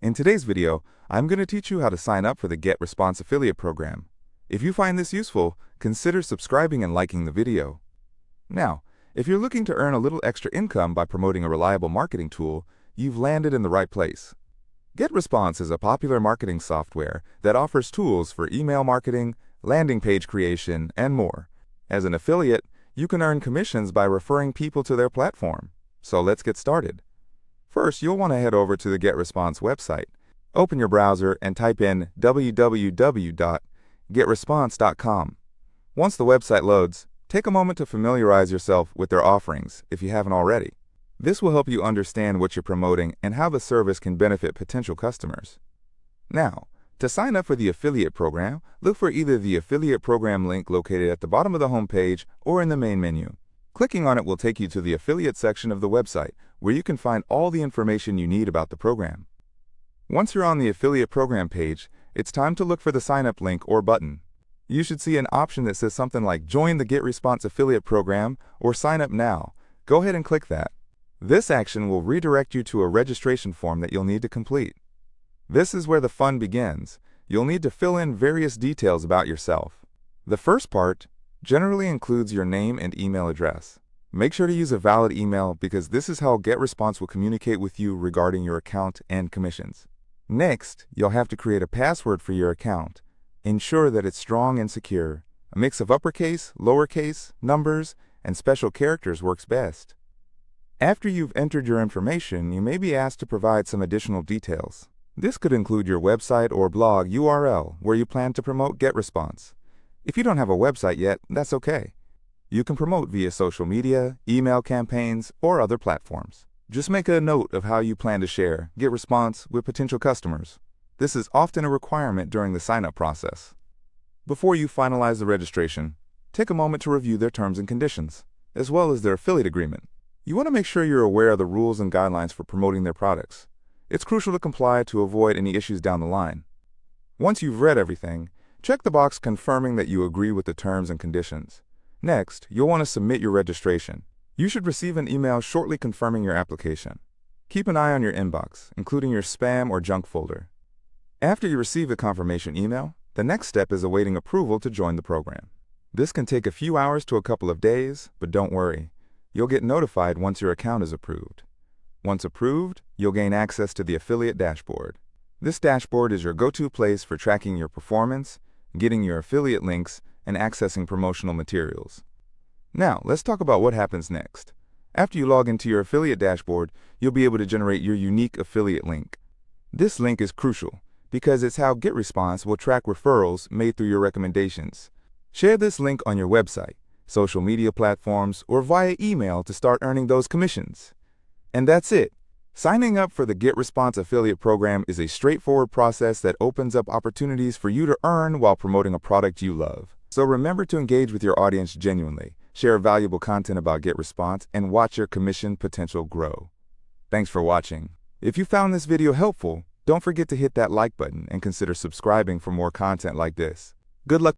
In today's video, I'm going to teach you how to sign up for the GetResponse affiliate program. If you find this useful, consider subscribing and liking the video. Now, if you're looking to earn a little extra income by promoting a reliable marketing tool, you've landed in the right place. GetResponse is a popular marketing software that offers tools for email marketing, landing page creation, and more. As an affiliate, you can earn commissions by referring people to their platform. So let's get started. First, you'll want to head over to the GetResponse website. Open your browser and type in www.getresponse.com. Once the website loads, take a moment to familiarize yourself with their offerings if you haven't already. This will help you understand what you're promoting and how the service can benefit potential customers. Now, to sign up for the affiliate program, look for either the affiliate program link located at the bottom of the home page or in the main menu. Clicking on it will take you to the affiliate section of the website, where you can find all the information you need about the program. Once you're on the affiliate program page, it's time to look for the sign-up link or button. You should see an option that says something like Join the GetResponse affiliate program or Sign Up Now. Go ahead and click that. This action will redirect you to a registration form that you'll need to complete. This is where the fun begins. You'll need to fill in various details about yourself. The first part generally includes your name and email address. Make sure to use a valid email because this is how GetResponse will communicate with you regarding your account and commissions. Next, you'll have to create a password for your account. Ensure that it's strong and secure. A mix of uppercase, lowercase, numbers, and special characters works best. After you've entered your information, you may be asked to provide some additional details. This could include your website or blog URL where you plan to promote GetResponse. If you don't have a website yet, that's okay. You can promote via social media, email campaigns, or other platforms. Just make a note of how you plan to share GetResponse with potential customers. This is often a requirement during the sign-up process. Before you finalize the registration, take a moment to review their terms and conditions, as well as their affiliate agreement. You want to make sure you're aware of the rules and guidelines for promoting their products. It's crucial to comply to avoid any issues down the line. Once you've read everything, check the box confirming that you agree with the terms and conditions. Next, you'll want to submit your registration. You should receive an email shortly confirming your application. Keep an eye on your inbox, including your spam or junk folder. After you receive the confirmation email, the next step is awaiting approval to join the program. This can take a few hours to a couple of days, but don't worry. You'll get notified once your account is approved. Once approved, you'll gain access to the affiliate dashboard. This dashboard is your go-to place for tracking your performance, getting your affiliate links, and accessing promotional materials. Now, let's talk about what happens next. After you log into your affiliate dashboard, you'll be able to generate your unique affiliate link. This link is crucial because it's how GetResponse will track referrals made through your recommendations. Share this link on your website, social media platforms, or via email to start earning those commissions. And that's it. Signing up for the GetResponse affiliate program is a straightforward process that opens up opportunities for you to earn while promoting a product you love. So remember to engage with your audience genuinely, share valuable content about GetResponse, and watch your commission potential grow. Thanks for watching. If you found this video helpful, don't forget to hit that like button and consider subscribing for more content like this. Good luck.